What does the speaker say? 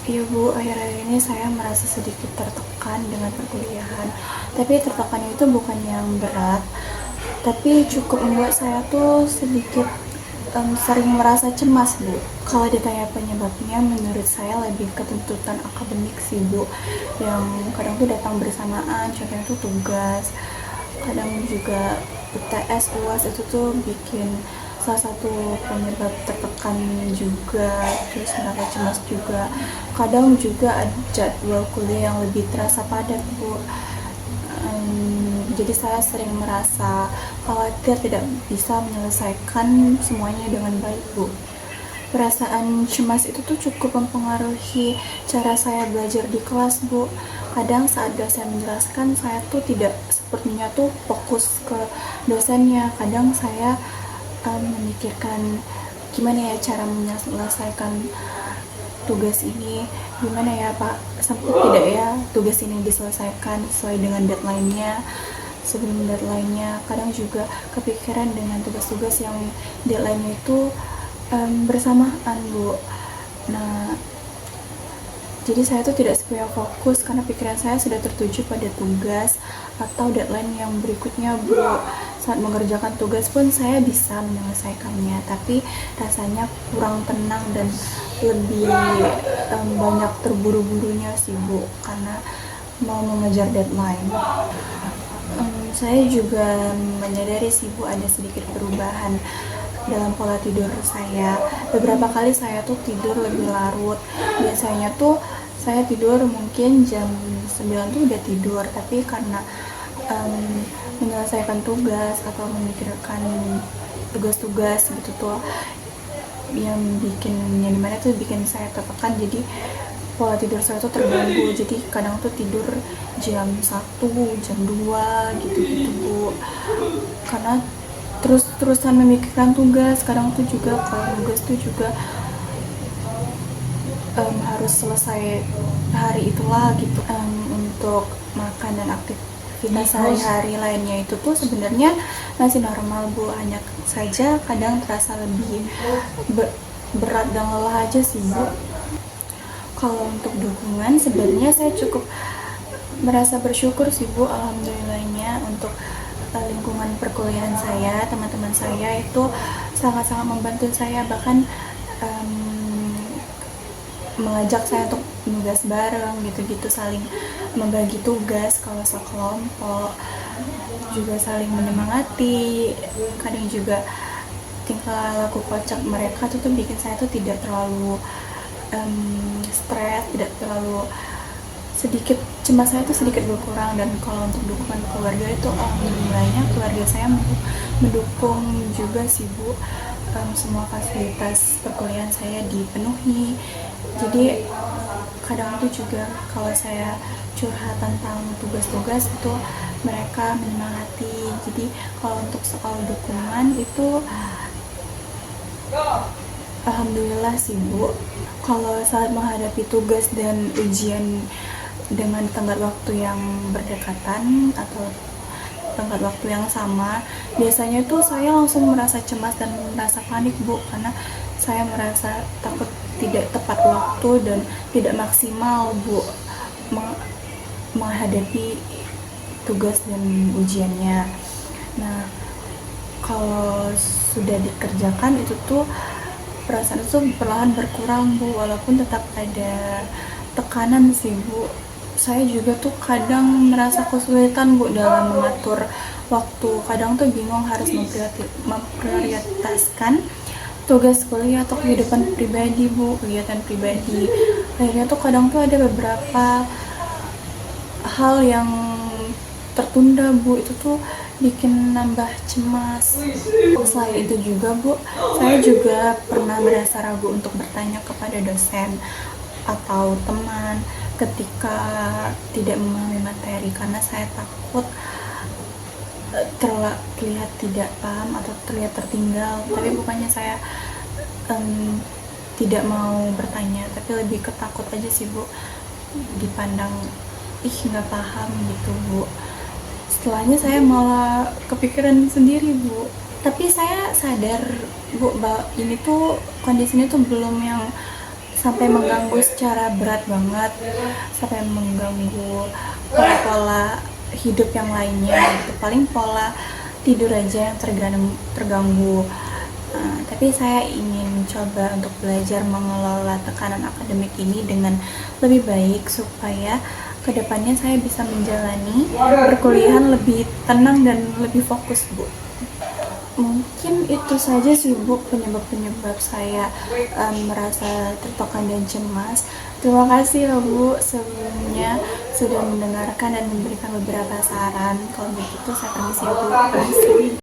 Iya Bu, akhir-akhir ini saya merasa sedikit tertekan dengan perkuliahan. Tapi tertekannya itu bukan yang berat, tapi cukup membuat saya tuh sedikit sering merasa cemas Bu. Kalau ditanya penyebabnya, menurut saya lebih ke tuntutan akademik sih Bu, yang kadang tuh datang bersamaan, contohnya tuh tugas, kadang juga UTS, UAS itu tuh bikin salah satu penyebab tertekan juga, terus merasa cemas juga. Kadang juga ada jadwal kuliah yang lebih terasa padat Bu. Jadi saya sering merasa khawatir tidak bisa menyelesaikan semuanya dengan baik Bu. Perasaan cemas itu tuh cukup mempengaruhi cara saya belajar di kelas Bu. Kadang saat dosen menjelaskan, saya tuh tidak sepertinya tuh fokus ke dosennya. Kadang saya memikirkan gimana ya cara menyelesaikan tugas ini, gimana ya Pak, sampai tidak ya tugas ini diselesaikan sesuai dengan deadline-nya, sebelum deadline-nya. Kadang juga kepikiran dengan tugas-tugas yang deadline-nya itu bersamaan Bu. Nah, jadi saya tuh tidak sepenuhnya fokus karena pikiran saya sudah tertuju pada tugas atau deadline yang berikutnya Bu. Saat mengerjakan tugas pun saya bisa menyelesaikannya, tapi rasanya kurang tenang dan lebih banyak terburu-burunya sih Bu, karena mau mengejar deadline. Saya juga menyadari sih Bu, ada sedikit perubahan dalam pola tidur saya. Beberapa kali saya tuh tidur lebih larut. Biasanya tuh saya tidur mungkin jam 9 tuh udah tidur, tapi karena menyelesaikan tugas atau memikirkan tugas-tugas gitu tuh yang dimana tuh bikin saya tertekan, jadi pola tidur saya tuh terganggu. Jadi kadang tuh tidur jam 1, jam 2 gitu-gitu Bu, karena terus-terusan memikirkan tugas. Kadang tuh juga kalau tugas tuh juga harus selesai hari itulah gitu. Untuk makan dan aktivitas sehari-hari lainnya itu tuh sebenarnya masih normal Bu, hanya saja kadang terasa lebih berat dan lelah aja sih Bu. Kalau untuk dukungan sebenarnya saya cukup merasa bersyukur sih Bu, alhamdulillahnya. Untuk lingkungan perkuliahan saya, teman-teman saya itu sangat-sangat membantu saya, bahkan mengajak saya untuk nugas bareng gitu-gitu, saling membagi tugas kalau sekelompok, juga saling menyemangati. Kadang juga tingkah laku kocak mereka tuh bikin saya tuh tidak terlalu stres, tidak terlalu, sedikit cemas saya tuh sedikit berkurang. Dan kalau untuk dukungan keluarga itu alhamdulillahnya keluarga saya mendukung juga sih Bu. Semua fasilitas perkuliahan saya dipenuhi. Jadi kadang tuh juga kalau saya curhat tentang tugas-tugas itu mereka menyemangati. Jadi kalau untuk soal dukungan itu alhamdulillah sih Bu. Kalau saat menghadapi tugas dan ujian dengan tenggat waktu yang berdekatan atau tenggat waktu yang sama, biasanya tuh saya langsung merasa cemas dan merasa panik Bu, karena saya merasa takut tidak tepat waktu dan tidak maksimal Bu menghadapi tugas dan ujiannya. Nah, kalau sudah dikerjakan itu tuh perasaan itu perlahan berkurang Bu, walaupun tetap ada tekanan sih Bu. Saya juga tuh kadang merasa kesulitan Bu dalam mengatur waktu. Kadang tuh bingung harus memprioritaskan tugas kuliah atau kehidupan pribadi Bu, kegiatan pribadi. Akhirnya tuh kadang tuh ada beberapa hal yang tertunda Bu, itu tuh bikin nambah cemas. Selain itu juga Bu, saya juga pernah merasa ragu untuk bertanya kepada dosen atau teman ketika tidak memahami materi, karena saya takut terlihat tidak paham atau terlihat tertinggal. Tapi bukannya saya tidak mau bertanya, tapi lebih ketakut aja sih Bu, dipandang nggak paham gitu Bu. Setelahnya saya malah kepikiran sendiri Bu, tapi saya sadar Bu bahwa ini tuh kondisinya tuh belum yang sampai mengganggu secara berat banget, sampai mengganggu pola-pola hidup yang lainnya gitu. Paling pola tidur aja yang terganggu. Tapi saya ingin coba untuk belajar mengelola tekanan akademik ini dengan lebih baik supaya kedepannya saya bisa menjalani perkuliahan lebih tenang dan lebih fokus, Bu. Mungkin itu saja sih, Bu, penyebab-penyebab saya merasa tertekan dan cemas. Terima kasih loh, Bu, sebelumnya sudah mendengarkan dan memberikan beberapa saran. Kalau begitu saya permisi, Bu. Permisi.